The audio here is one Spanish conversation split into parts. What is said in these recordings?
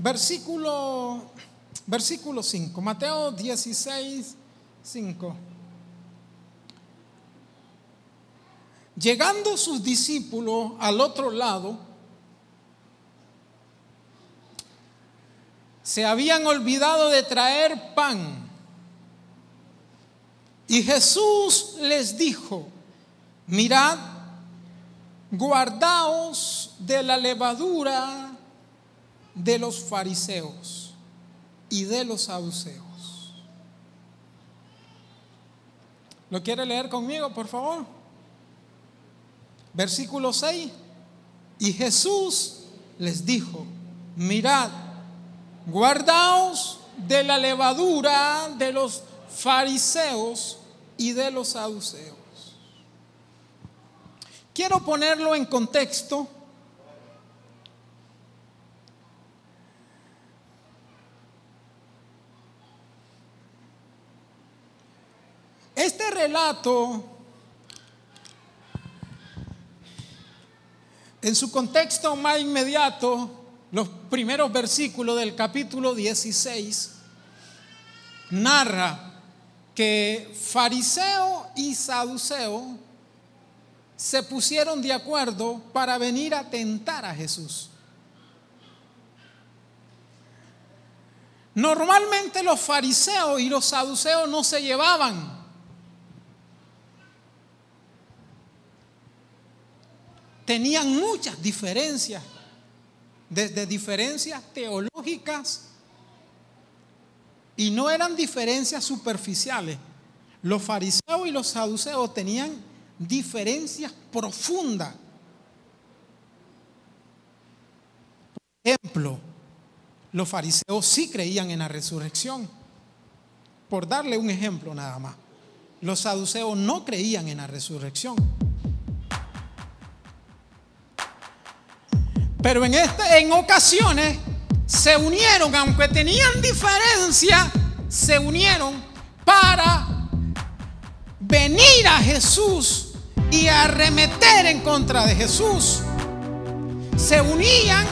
Versículo 5, Mateo 16, 5. Llegando sus discípulos al otro lado, se habían olvidado de traer pan. Y Jesús les dijo: mirad, guardaos de la levadura de los fariseos y de los saduceos. ¿Lo quiere leer conmigo, por favor? Versículo 6. Y Jesús les dijo: mirad, guardaos de la levadura de los fariseos y de los saduceos. Quiero ponerlo en contexto. Este relato, en su contexto más inmediato, los primeros versículos del capítulo 16, narra que fariseo y saduceo se pusieron de acuerdo para venir a tentar a Jesús. Normalmente los fariseos y los saduceos no se llevaban. Tenían muchas diferencias, desde diferencias teológicas, y no eran diferencias superficiales. Los fariseos y los saduceos tenían diferencias profundas. Por ejemplo, los fariseos sí creían en la resurrección, por darle un ejemplo nada más. Los saduceos no creían en la resurrección. Pero en ocasiones se unieron, aunque tenían diferencia, se unieron para venir a Jesús y arremeter en contra de Jesús. Se unían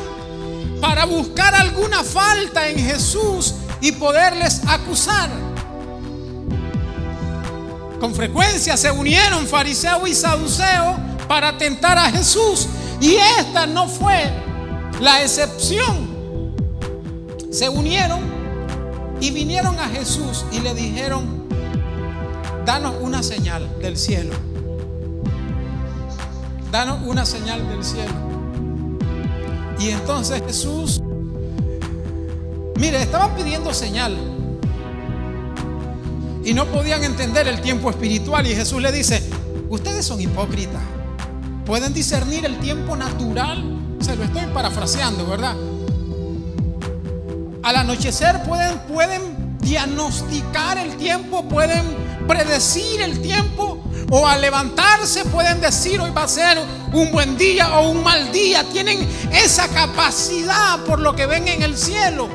para buscar alguna falta en Jesús y poderles acusar. Con frecuencia se unieron fariseos y saduceos para tentar a Jesús, y esta no fue la excepción. Se unieron y vinieron a Jesús y le dijeron: danos una señal del cielo. Danos una señal del cielo. Y entonces Jesús, mire, estaban pidiendo señal y no podían entender el tiempo espiritual. Y Jesús le dice: ustedes son hipócritas. ¿Pueden discernir el tiempo natural? Se lo estoy parafraseando, ¿verdad? Al anochecer pueden diagnosticar el tiempo, pueden predecir el tiempo, o al levantarse pueden decir: hoy va a ser un buen día o un mal día. Tienen esa capacidad por lo que ven en el cielo.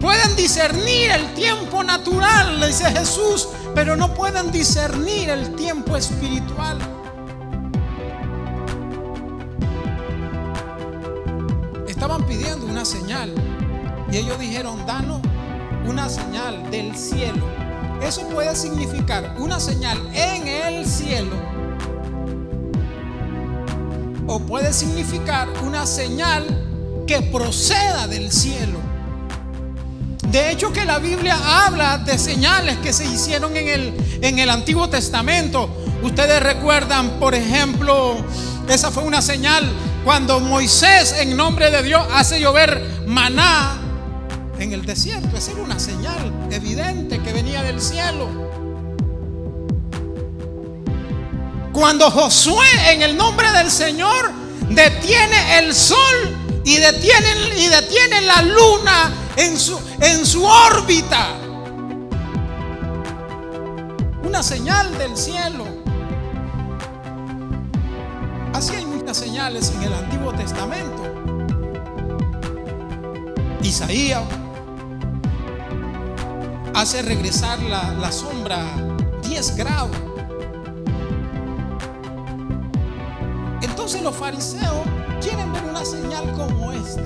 Pueden discernir el tiempo natural, le dice Jesús, pero no pueden discernir el tiempo espiritual. Estaban pidiendo una señal y ellos dijeron: danos una señal del cielo. Eso puede significar una señal en el cielo, o puede significar una señal que proceda del cielo. De hecho, que la Biblia habla de señales que se hicieron en el Antiguo Testamento. Ustedes recuerdan, por ejemplo, esa fue una señal cuando Moisés, en nombre de Dios, hace llover maná en el desierto. Esa era una señal evidente que venía del cielo. Cuando Josué, en el nombre del Señor, detiene el sol y detiene la luna en su órbita, una señal del cielo. Así hay muchas señales en el Antiguo Testamento. Isaías hace regresar la sombra 10 grados. Entonces los fariseos quieren ver una señal como esta.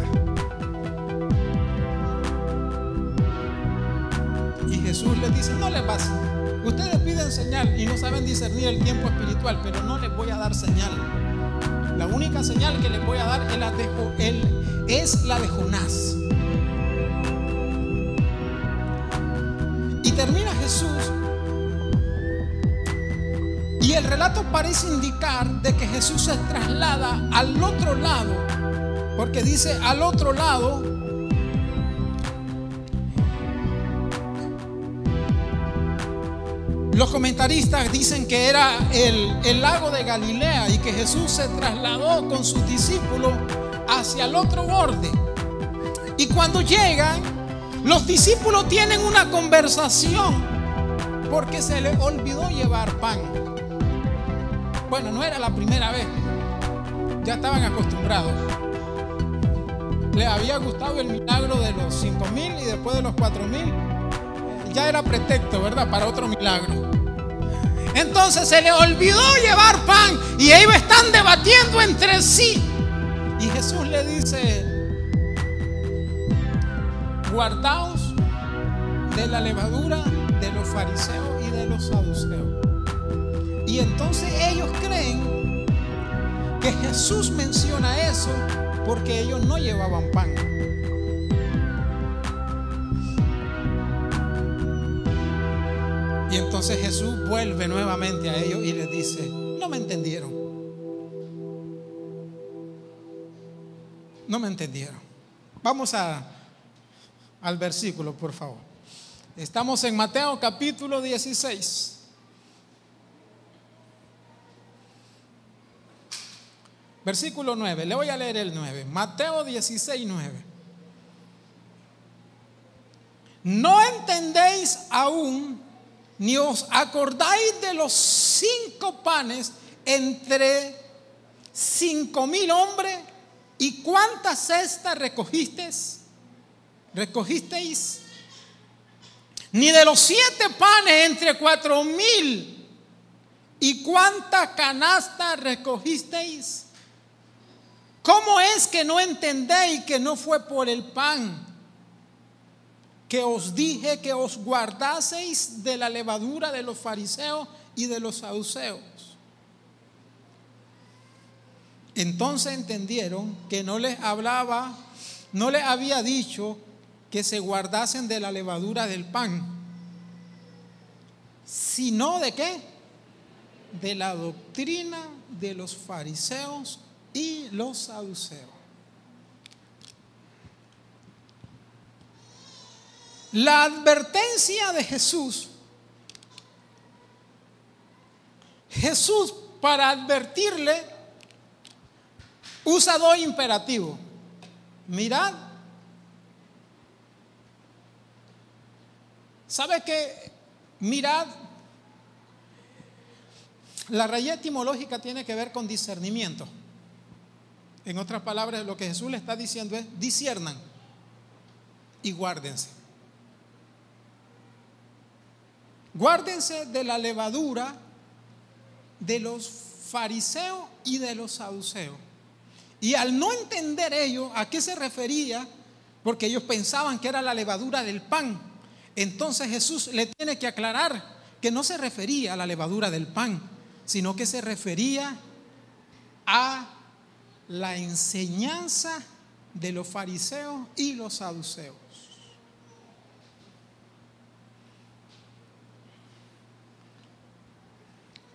Jesús les dice: no les pasa. Ustedes piden señal y no saben discernir el tiempo espiritual, pero no les voy a dar señal. La única señal que les voy a dar es la de Jonás. Y termina Jesús, y el relato parece indicar de que Jesús se traslada al otro lado, porque dice al otro lado. Los comentaristas dicen que era el lago de Galilea y que Jesús se trasladó con sus discípulos hacia el otro borde. Y cuando llegan, los discípulos tienen una conversación porque se les olvidó llevar pan. Bueno, no era la primera vez, ya estaban acostumbrados. Les había gustado el milagro de los 5,000 y después de los 4,000 ya era pretexto, ¿verdad?, para otro milagro. Entonces se les olvidó llevar pan y ellos están debatiendo entre sí. Y Jesús le dice: guardaos de la levadura de los fariseos y de los saduceos. Y entonces ellos creen que Jesús menciona eso porque ellos no llevaban pan. Y entonces Jesús vuelve nuevamente a ellos y les dice: no me entendieron. No me entendieron. Vamos al versículo, por favor. Estamos en Mateo capítulo 16. Versículo 9. Le voy a leer el 9. Mateo 16, 9. ¿No entendéis aún, ni os acordáis de los 5 panes entre 5,000 hombres? ¿Y cuántas cestas recogisteis? Ni de los 7 panes entre 4,000. ¿Y cuántas canastas recogisteis? ¿Cómo es que no entendéis que no fue por el pan que os dije que os guardaseis de la levadura de los fariseos y de los saduceos? Entonces entendieron que no les había dicho que se guardasen de la levadura del pan, sino de ¿qué? De la doctrina de los fariseos y los saduceos. La advertencia de Jesús para advertirle usa 2 imperativos. Mirad. ¿Sabe qué? Mirad. La raíz etimológica tiene que ver con discernimiento. En otras palabras, lo que Jesús le está diciendo es: disciernan y guárdense. Guárdense de la levadura de los fariseos y de los saduceos. Y al no entender ellos a qué se refería, porque ellos pensaban que era la levadura del pan, entonces Jesús le tiene que aclarar que no se refería a la levadura del pan, sino que se refería a la enseñanza de los fariseos y los saduceos.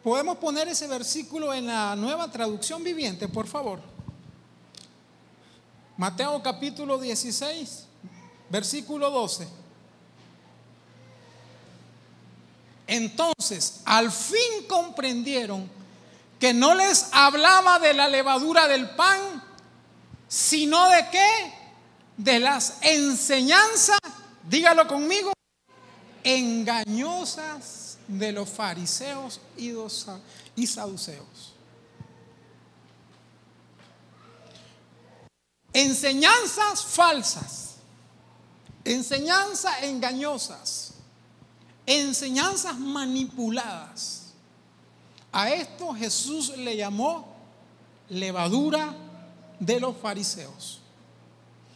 ¿Podemos poner ese versículo en la Nueva Traducción Viviente, por favor? Mateo capítulo 16, versículo 12. Entonces, al fin comprendieron que no les hablaba de la levadura del pan, sino de ¿qué? De las enseñanzas, dígalo conmigo, engañosas de los fariseos y saduceos. Enseñanzas falsas, enseñanzas engañosas, enseñanzas manipuladas. A esto Jesús le llamó levadura de los fariseos.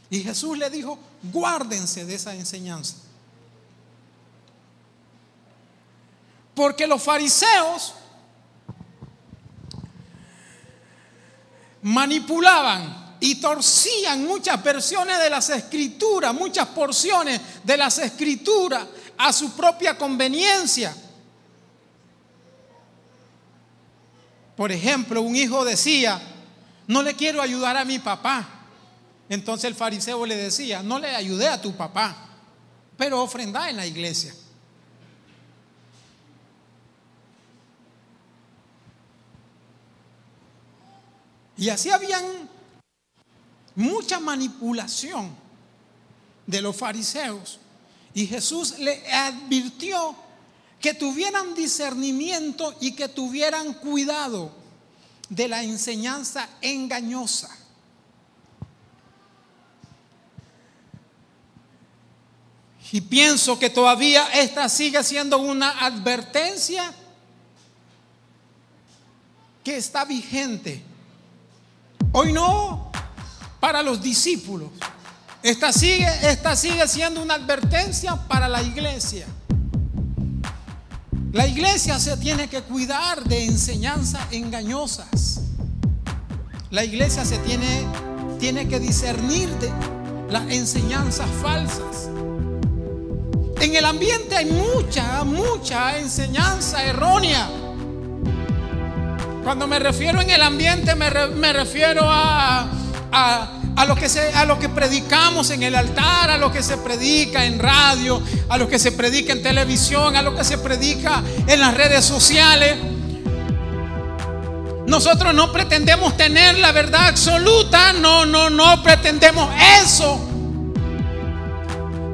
Y Jesús le dijo: guárdense de esa enseñanza. Porque los fariseos manipulaban y torcían muchas versiones de las escrituras, muchas porciones de las escrituras a su propia conveniencia. Por ejemplo, un hijo decía: no le quiero ayudar a mi papá. Entonces el fariseo le decía: no le ayudé a tu papá, pero ofrenda en la iglesia. Y así habían mucha manipulación de los fariseos. Y Jesús le advirtió que tuvieran discernimiento y que tuvieran cuidado de la enseñanza engañosa. Y pienso que todavía esta sigue siendo una advertencia que está vigente. Hoy no para los discípulos. Esta sigue siendo una advertencia para la iglesia. La iglesia se tiene que cuidar de enseñanzas engañosas. La iglesia se tiene que discernir de las enseñanzas falsas. En el ambiente hay mucha enseñanza errónea. Cuando me refiero en el ambiente, me refiero a lo que predicamos en el altar, a lo que se predica en radio, a lo que se predica en televisión, a lo que se predica en las redes sociales. Nosotros no pretendemos tener la verdad absoluta, no pretendemos eso.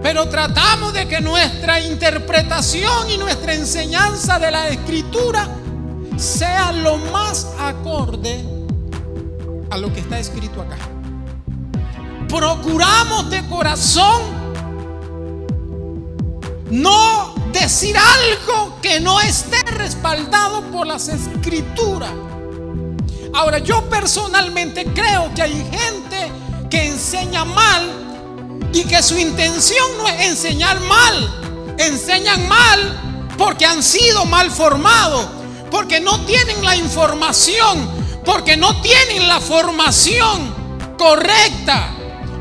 Pero tratamos de que nuestra interpretación y nuestra enseñanza de la Escritura sea lo más acorde a lo que está escrito acá. Procuramos de corazón no decir algo que no esté respaldado por las Escrituras. Ahora, yo personalmente creo que hay gente que enseña mal y que su intención no es enseñar mal. Enseñan mal porque han sido mal formados, porque no tienen la información, porque no tienen la formación correcta,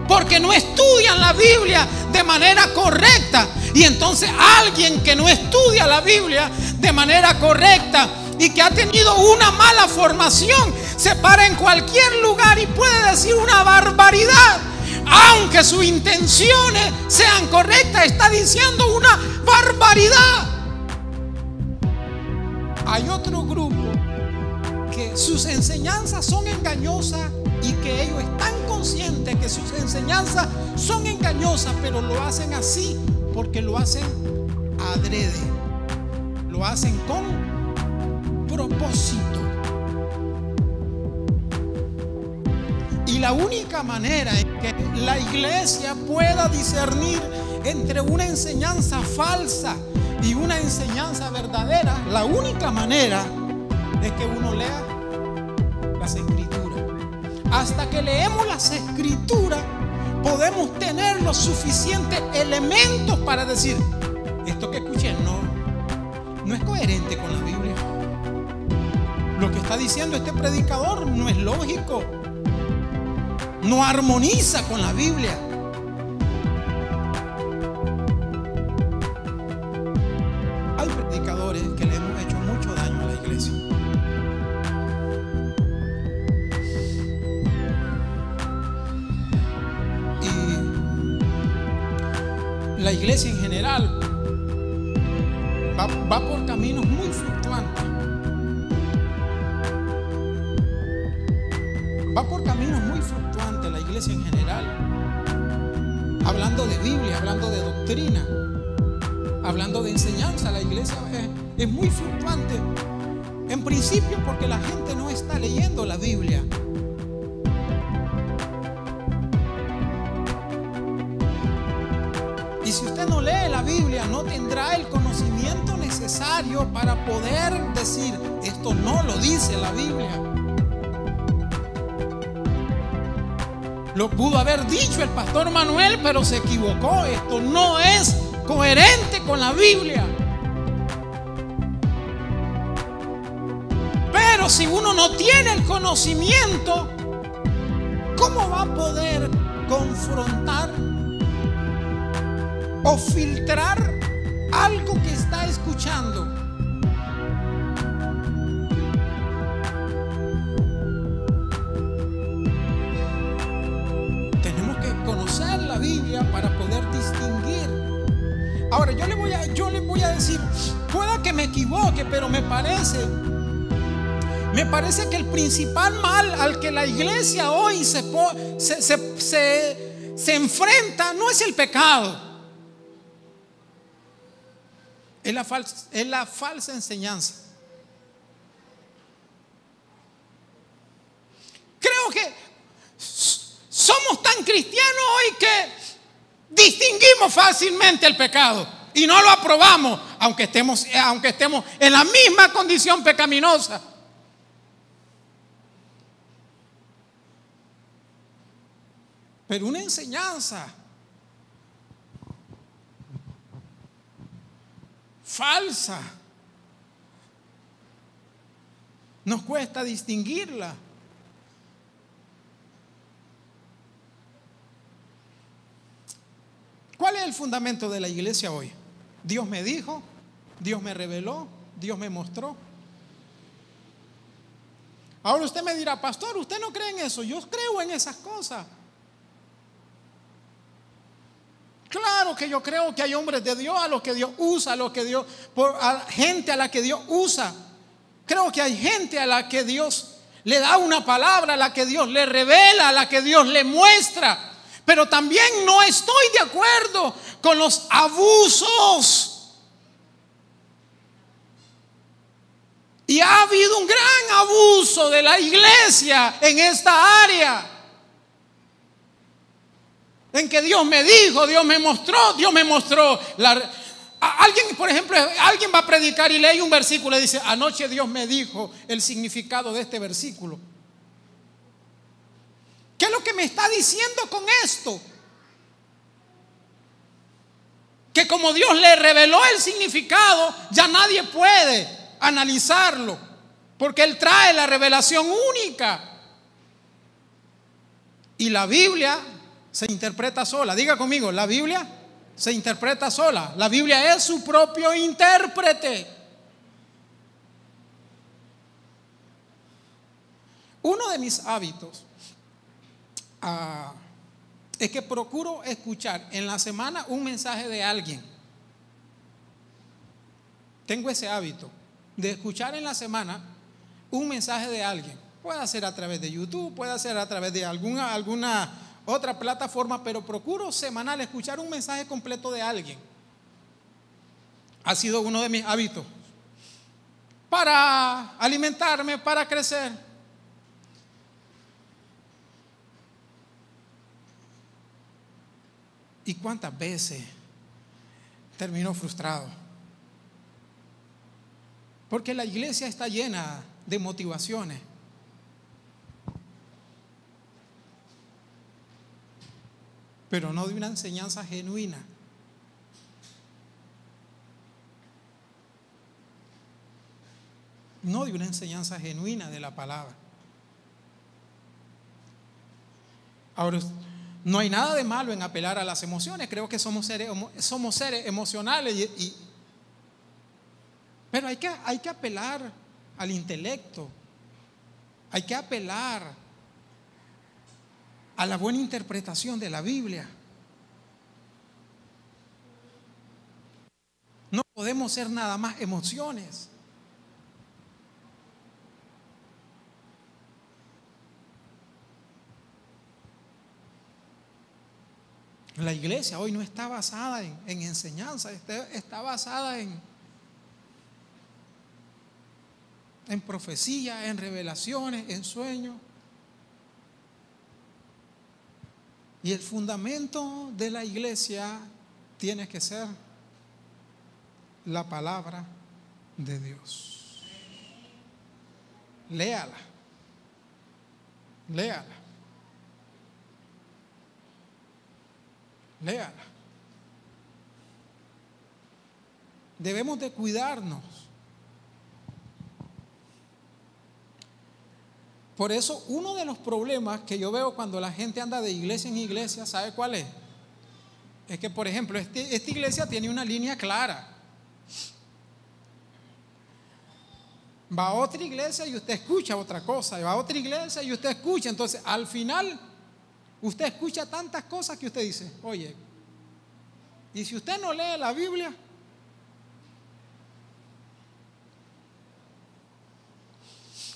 porque no estudian la Biblia de manera correcta. Y entonces alguien que no estudia la Biblia de manera correcta y que ha tenido una mala formación se para en cualquier lugar y puede decir una barbaridad. Aunque sus intenciones sean correctas, está diciendo una barbaridad. Hay otro grupo que sus enseñanzas son engañosas y que ellos están conscientes que sus enseñanzas son engañosas, pero lo hacen así porque lo hacen adrede, lo hacen con propósito. Y la única manera en que la iglesia pueda discernir entre una enseñanza falsa y una enseñanza verdadera, la única manera es que uno lea las Escrituras. Hasta que leemos las Escrituras, podemos tener los suficientes elementos para decir: esto que escuché no es coherente con la Biblia. Lo que está diciendo este predicador no es lógico, no armoniza con la Biblia. Hay predicadores que le hemos hecho mucho daño a la iglesia. Y la iglesia en general va por caminos muy fluctuantes. Va por caminos muy fluctuantes la iglesia en general. Hablando de Biblia, hablando de doctrina, hablando de enseñanza, la iglesia es muy fluctuante. En principio porque la gente no está leyendo la Biblia. Y si usted no lee la Biblia, no tendrá el conocimiento necesario para poder decir: esto no lo dice la Biblia. Lo pudo haber dicho el pastor Manuel, pero se equivocó. Esto no es coherente con la Biblia. si uno no tiene el conocimiento, ¿cómo va a poder confrontar o filtrar algo que está escuchando? Tenemos que conocer la Biblia para poder distinguir. Ahora yo le voy a decir, pueda que me equivoque, pero me parece que el principal mal al que la iglesia hoy se enfrenta no es el pecado, es la falsa enseñanza. Creo que somos tan cristianos hoy que distinguimos fácilmente el pecado y no lo aprobamos, aunque estemos en la misma condición pecaminosa. Pero una enseñanza falsa nos cuesta distinguirla. ¿Cuál es el fundamento de la iglesia hoy? Dios me dijo, Dios me reveló, Dios me mostró. Ahora usted me dirá, pastor, ¿usted no cree en eso? Yo creo en esas cosas. Claro que yo creo que hay hombres de Dios a los que Dios usa, gente a la que Dios usa. Creo que hay gente a la que Dios le da una palabra, a la que Dios le revela, a la que Dios le muestra. Pero también no estoy de acuerdo con los abusos. Y ha habido un gran abuso de la iglesia en esta área. En que Dios me dijo, Dios me mostró. Alguien, por ejemplo, alguien va a predicar y lee un versículo y dice, anoche Dios me dijo el significado de este versículo. ¿Qué es lo que me está diciendo con esto? Que como Dios le reveló el significado, ya nadie puede analizarlo, porque Él trae la revelación única. Y la Biblia se interpreta sola. Diga conmigo, la Biblia se interpreta sola. La Biblia es su propio intérprete. Uno de mis hábitos es que procuro escuchar en la semana un mensaje de alguien. Tengo ese hábito de escuchar en la semana un mensaje de alguien. Puede ser a través de YouTube, puede ser a través de alguna otra plataforma, pero procuro semanal escuchar un mensaje completo de alguien. Ha sido uno de mis hábitos para alimentarme, para crecer. ¿Y cuántas veces termino frustrado? Porque la iglesia está llena de motivaciones. Pero no de una enseñanza genuina. No de una enseñanza genuina de la palabra. Ahora, no hay nada de malo en apelar a las emociones. Creo que somos seres emocionales pero hay que apelar al intelecto. Hay que apelar a la buena interpretación de la Biblia. No podemos ser nada más emociones. La iglesia hoy no está basada en enseñanza, está basada en profecía, en revelaciones, en sueños. Y el fundamento de la iglesia tiene que ser la palabra de Dios. Léala. Léala. Léala. Debemos de cuidarnos Por eso uno de los problemas que yo veo cuando la gente anda de iglesia en iglesia, ¿sabe cuál es? Es que, por ejemplo, esta iglesia tiene una línea clara. Va a otra iglesia y usted escucha otra cosa, y va a otra iglesia y usted escucha. Entonces, al final, usted escucha tantas cosas que usted dice, oye, y si usted no lee la Biblia,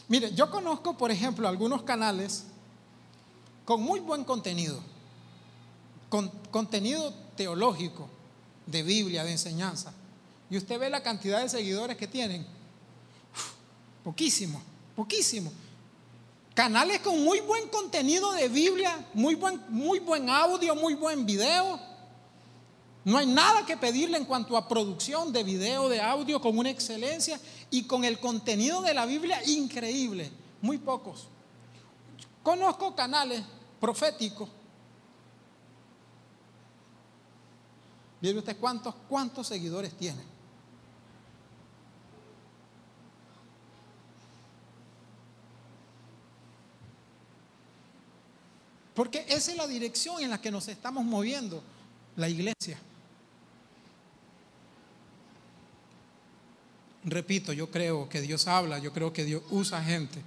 mire, yo conozco, por ejemplo, algunos canales con muy buen contenido, con contenido teológico, de Biblia, de enseñanza, y usted ve la cantidad de seguidores que tienen. Poquísimo, poquísimo. Canales con muy buen contenido de Biblia, muy buen audio, muy buen video. No hay nada que pedirle en cuanto a producción de video, de audio, con una excelencia y con el contenido de la Biblia increíble. Muy pocos. Conozco canales proféticos. ¿Viene usted cuántos seguidores tiene? Porque esa es la dirección en la que nos estamos moviendo, la iglesia. Repito, yo creo que Dios habla, yo creo que Dios usa gente,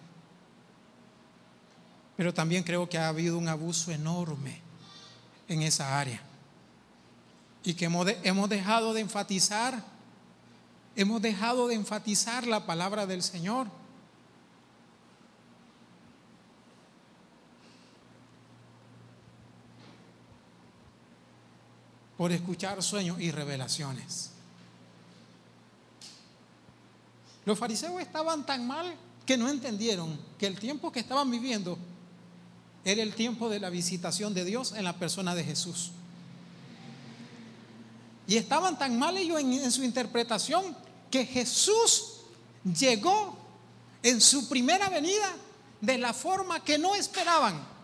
pero también creo que ha habido un abuso enorme en esa área y que hemos dejado de enfatizar la palabra del Señor. Por escuchar sueños y revelaciones. Los fariseos estaban tan mal que no entendieron que el tiempo que estaban viviendo era el tiempo de la visitación de Dios en la persona de Jesús. Y estaban tan mal ellos en su interpretación que Jesús llegó en su primera venida de la forma que no esperaban.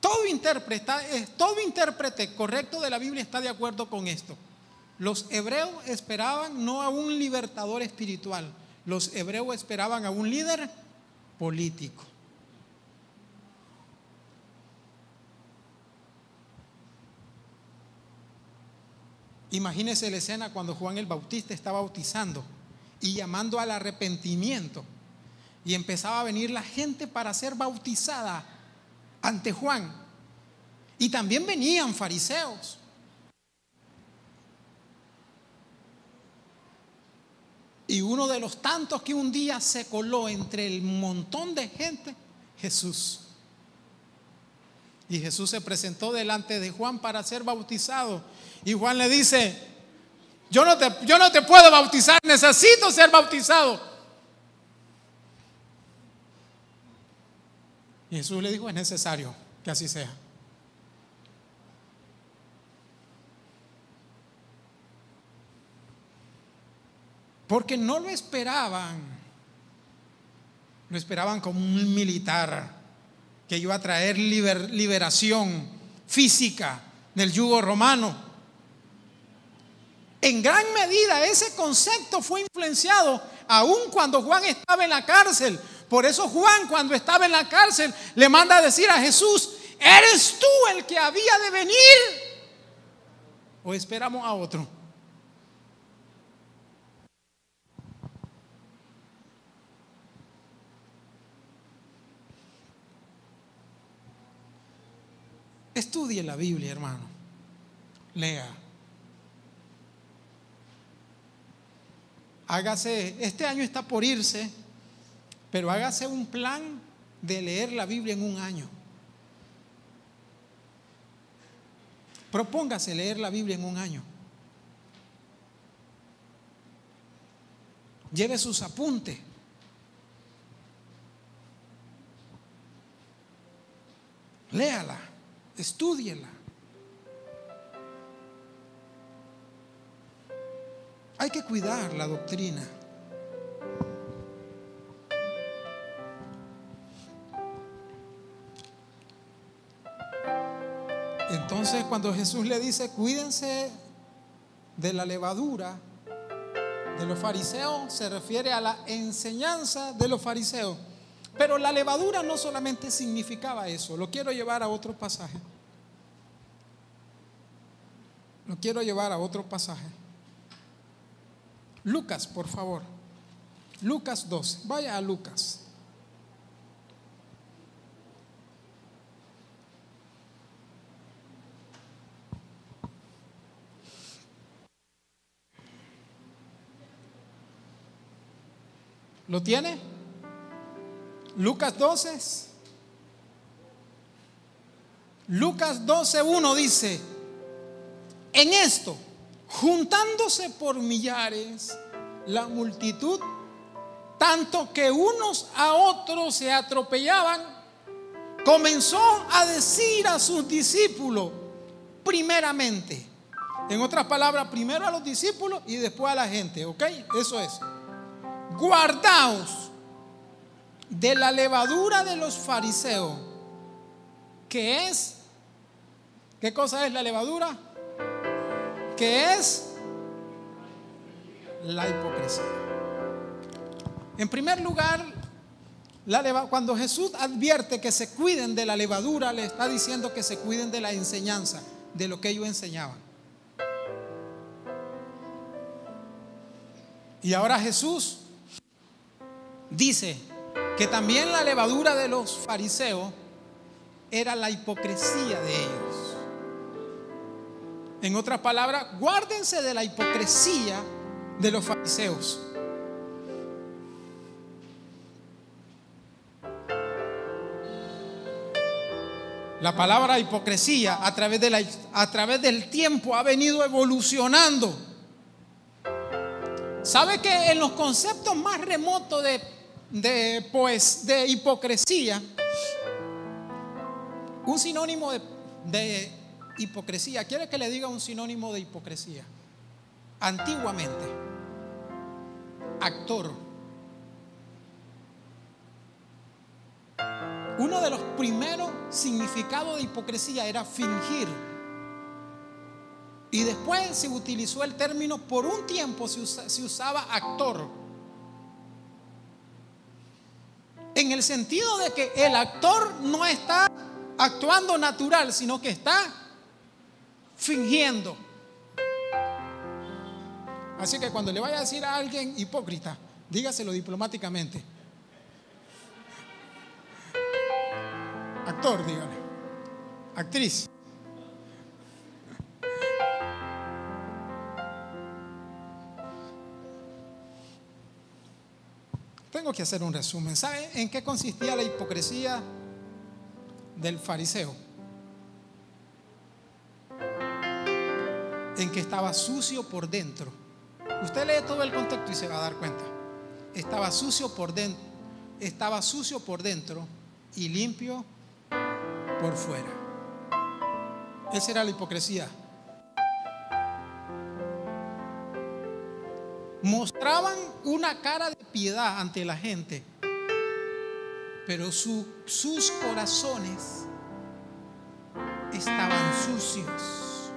Todo intérprete correcto de la Biblia está de acuerdo con esto. Los hebreos esperaban no a un libertador espiritual, los hebreos esperaban a un líder político. Imagínese la escena cuando Juan el Bautista está bautizando y llamando al arrepentimiento, y empezaba a venir la gente para ser bautizada ante Juan, y también venían fariseos. Y uno de los tantos que un día se coló entre el montón de gente, Jesús. Y Jesús se presentó delante de Juan para ser bautizado, y Juan le dice: yo no te puedo bautizar, necesito ser bautizado. Y Jesús le dijo: es necesario que así sea. Porque no lo esperaban como un militar que iba a traer liberación física del yugo romano. En gran medida ese concepto fue influenciado aún cuando Juan estaba en la cárcel. Por eso Juan, cuando estaba en la cárcel, le manda a decir a Jesús: ¿eres tú el que había de venir o esperamos a otro? Estudie la Biblia, hermano. Lea. Hágase, este año está por irse, pero hágase un plan de leer la Biblia en un año. Propóngase leer la Biblia en un año. Lleve sus apuntes. Léala, estúdiela. Hay que cuidar la doctrina. Entonces, cuando Jesús le dice: cuídense de la levadura de los fariseos se refiere a la enseñanza de los fariseos. Pero la levadura no solamente significaba eso. Lo quiero llevar a otro pasaje. Lucas, por favor. Lucas 12. Vaya a Lucas. ¿Lo tiene? Lucas 12. Lucas 12:1 dice: en esto, juntándose por millares la multitud, tanto que unos a otros se atropellaban, comenzó a decir a sus discípulos primeramente. En otras palabras, primero a los discípulos y después a la gente, ¿ok? Eso es. Guardaos de la levadura de los fariseos, que es, ¿qué cosa es la levadura? Que es la hipocresía. En primer lugar, cuando Jesús advierte que se cuiden de la levadura, le está diciendo que se cuiden de la enseñanza, de lo que ellos enseñaban. Y ahora Jesús dice que también la levadura de los fariseos era la hipocresía de ellos. En otras palabras, guárdense de la hipocresía de los fariseos. La palabra hipocresía a través del tiempo ha venido evolucionando. ¿Sabe que en los conceptos más remotos de hipocresía, un sinónimo de hipocresía, ¿quiere que le diga un sinónimo de hipocresía? Antiguamente, actor. Uno de los primeros significados de hipocresía era fingir. Y después se utilizó el término, por un tiempo se usaba actor, en el sentido de que el actor no está actuando natural, sino que está fingiendo. Así que cuando le vaya a decir a alguien hipócrita, dígaselo diplomáticamente. Actor, dígale. Actriz. Tengo que hacer un resumen. ¿Sabe en qué consistía la hipocresía del fariseo? En que estaba sucio por dentro. Usted lee todo el contexto y se va a dar cuenta. Estaba sucio por dentro y limpio por fuera. Esa era la hipocresía. Mostraban una cara de piedad ante la gente, pero sus corazones estaban sucios.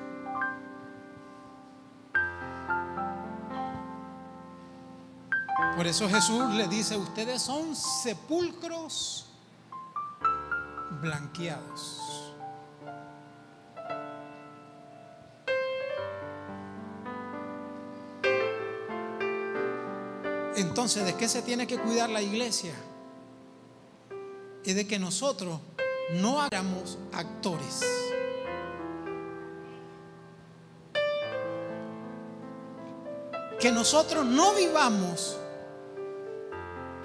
Por eso Jesús le dice: ustedes son sepulcros blanqueados. Entonces, ¿de qué se tiene que cuidar la iglesia? Es de que nosotros no hagamos actores. Que nosotros no vivamos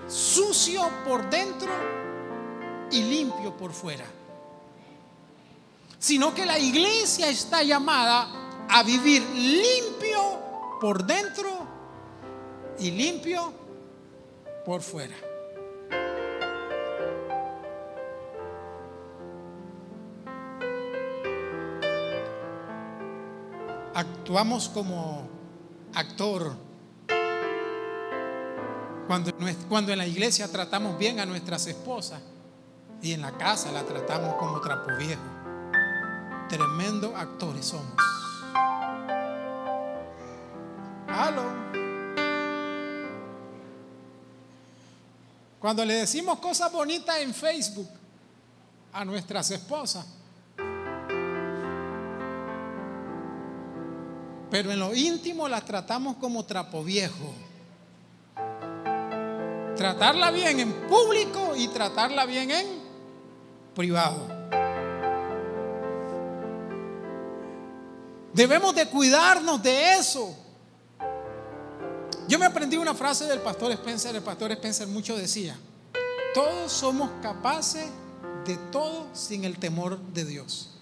sucio por dentro y limpio por fuera, sino que la iglesia está llamada a vivir limpio por dentro y limpio por fuera. Actuamos como actor cuando en la iglesia tratamos bien a nuestras esposas y en la casa la tratamos como trapo viejo. Tremendo actores somos. ¡Aló! Cuando le decimos cosas bonitas en Facebook a nuestras esposas, pero en lo íntimo las tratamos como trapo viejo. Tratarla bien en público y tratarla bien en privado. Debemos de cuidarnos de eso. Yo me aprendí una frase del pastor Spencer. El pastor Spencer mucho decía: todos somos capaces de todo sin el temor de Dios.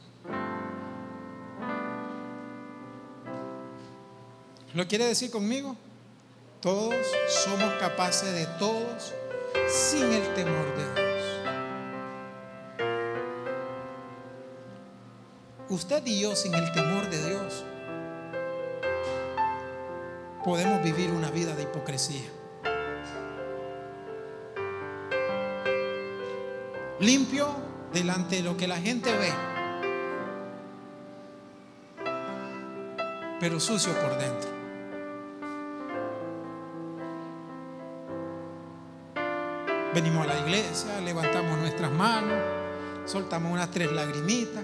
¿Lo quiere decir conmigo? Todos somos capaces de todos sin el temor de Dios. Usted y yo, sin el temor de Dios, podemos vivir una vida de hipocresía. Limpio delante de lo que la gente ve, pero sucio por dentro. Venimos a la iglesia, levantamos nuestras manos, soltamos unas 3 lagrimitas.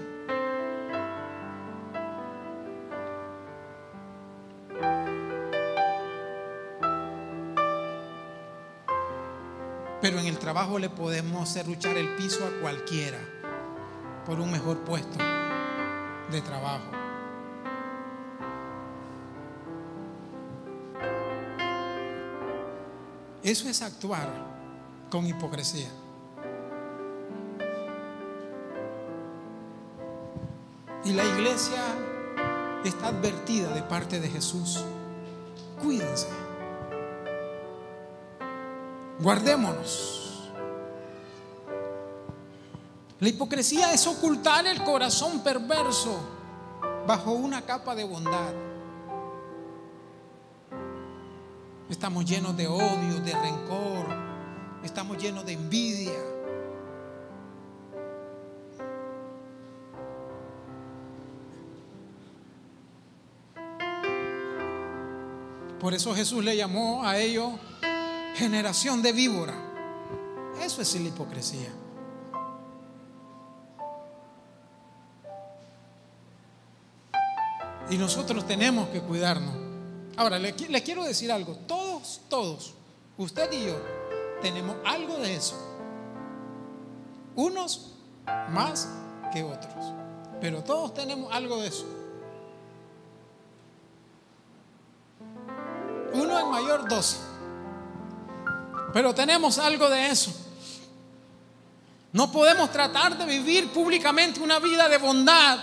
Pero en el trabajo le podemos serruchar el piso a cualquiera por un mejor puesto de trabajo. Eso es actuar con hipocresía. Y la iglesia está advertida de parte de Jesús: cuídense, guardémonos. La hipocresía es ocultar el corazón perverso bajo una capa de bondad. Estamos llenos de odio, de rencor, estamos llenos de envidia. Por eso Jesús le llamó a ellos generación de víbora. Eso es la hipocresía. Y nosotros tenemos que cuidarnos. Ahora, le quiero decir algo. Todos, usted y yo, tenemos algo de eso. Unos más que otros, pero todos tenemos algo de eso. Uno en mayor dosis, pero tenemos algo de eso. No podemos tratar de vivir públicamente una vida de bondad,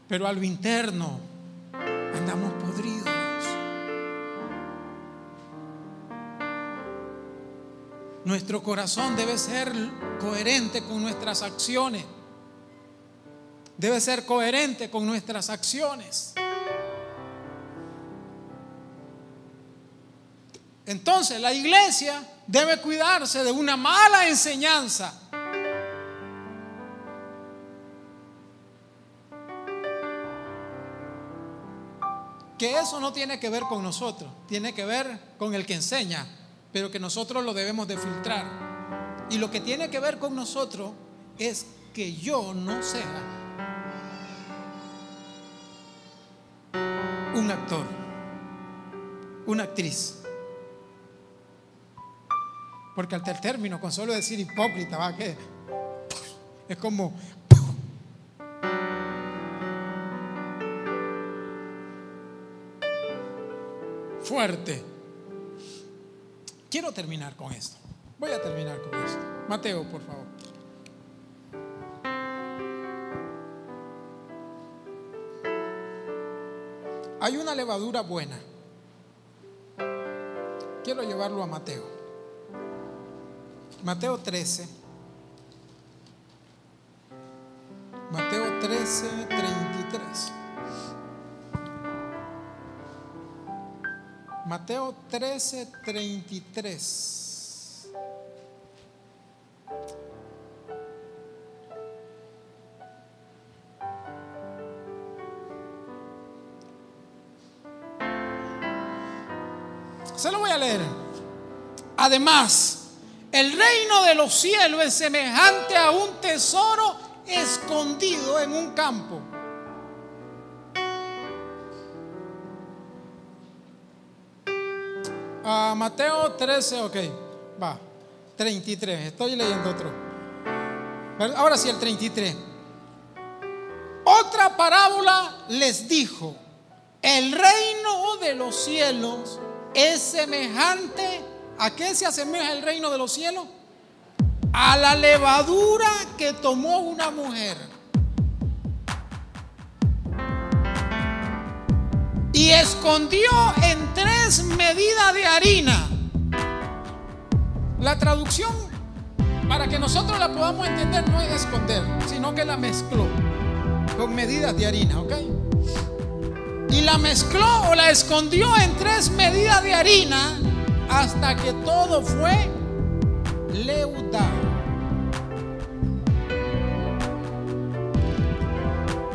pero a lo interno andamos podridos. Nuestro corazón debe ser coherente con nuestras acciones. Debe ser coherente con nuestras acciones. Entonces la iglesia debe cuidarse de una mala enseñanza. Que eso no tiene que ver con nosotros, tiene que ver con el que enseña, pero que nosotros lo debemos de filtrar. Y lo que tiene que ver con nosotros es que yo no sea un actor, una actriz. Porque al término, con solo decir hipócrita, va que es como fuerte. Quiero terminar con esto. Voy a terminar con esto. Mateo, por favor. Hay una levadura buena. Quiero llevarlo a Mateo. Mateo 13. Mateo 13, 33. Mateo 13, 33. Se lo voy a leer. Además, el reino de los cielos es semejante a un tesoro escondido en un campo. Mateo 13, ok, va, 33, estoy leyendo otro. Ahora sí, el 33. Otra parábola les dijo: el reino de los cielos es semejante. ¿A qué se asemeja el reino de los cielos? A la levadura que tomó una mujer y escondió en 3 medidas de harina. La traducción, para que nosotros la podamos entender, no es esconder, sino que la mezcló con medidas de harina, ¿ok? Y la mezcló o la escondió en 3 medidas de harina hasta que todo fue leudado.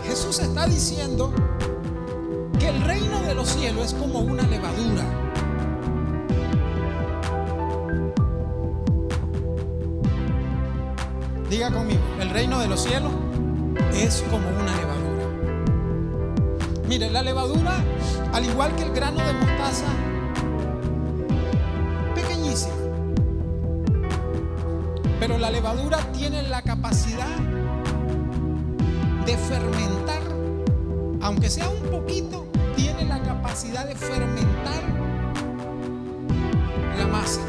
Jesús está diciendo que el reino de los cielos es como una levadura. Diga conmigo, el reino de los cielos es como una levadura. Mire, la levadura, al igual que el grano de mostaza, pequeñísima, pero la levadura tiene la capacidad de fermentar, aunque sea un poquito, tiene la capacidad de fermentar la masa.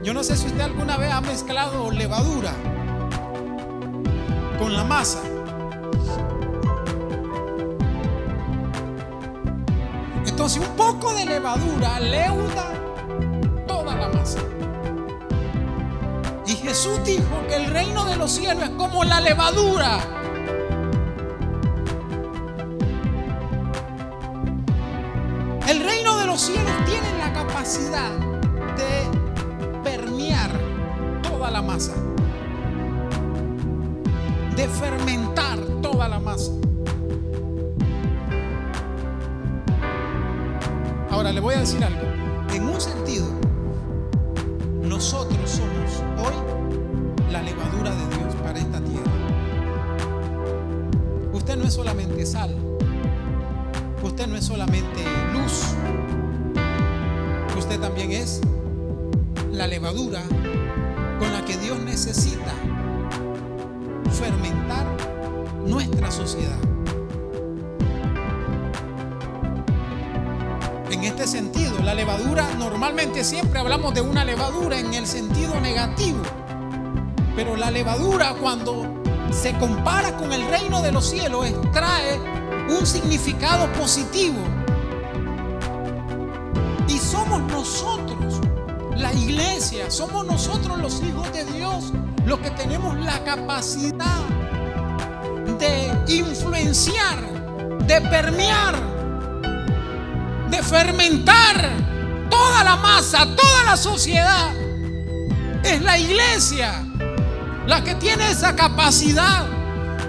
Yo no sé si usted alguna vez ha mezclado levadura con la masa. Entonces, un poco de levadura leuda toda la masa. Y Jesús dijo que el reino de los cielos es como la levadura. El reino de los cielos tiene la capacidad de permear toda la masa, de fermentar toda la masa. Ahora le voy a decir algo. En un sentido, nosotros somos hoy la levadura de Dios para esta tierra. Usted no es solamente sal. Usted no es solamente luz. Usted también es la levadura con la que Dios necesita fermentar nuestra sociedad. En este sentido, la levadura, normalmente siempre hablamos de una levadura en el sentido negativo, pero la levadura, cuando se compara con el reino de los cielos, trae un significado positivo. Y somos nosotros, la iglesia, somos nosotros los hijos de Dios, los que tenemos la capacidad de influenciar, de permear, de fermentar toda la masa, toda la sociedad. Es la iglesia la que tiene esa capacidad.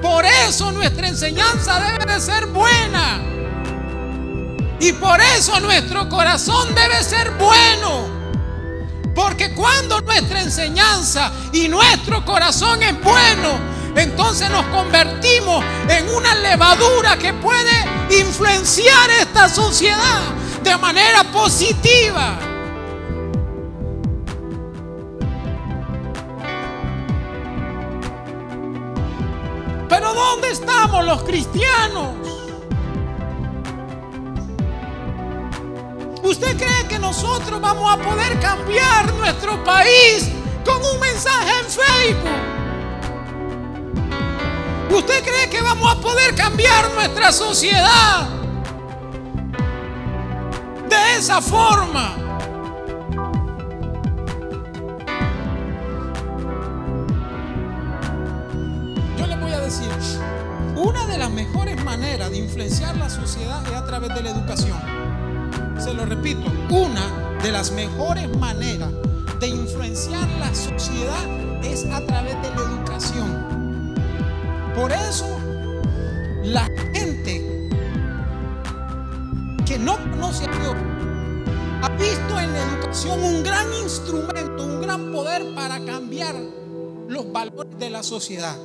Por eso nuestra enseñanza debe de ser buena. Y por eso nuestro corazón debe ser bueno. Porque cuando nuestra enseñanza y nuestro corazón es bueno, entonces nos convertimos en una levadura que puede influenciar esta sociedad de manera positiva. Pero ¿dónde estamos los cristianos? ¿Usted cree que nosotros vamos a poder cambiar nuestro país con un mensaje en Facebook? ¿Usted cree que vamos a poder cambiar nuestra sociedad de esa forma? Yo les voy a decir, una de las mejores maneras de influenciar la sociedad es a través de la educación. Se lo repito, una de las mejores maneras de influenciar la sociedad es a través de la educación. Por eso, la gente que no conoce a Dios ha visto en la educación un gran instrumento, un gran poder para cambiar los valores de la sociedad.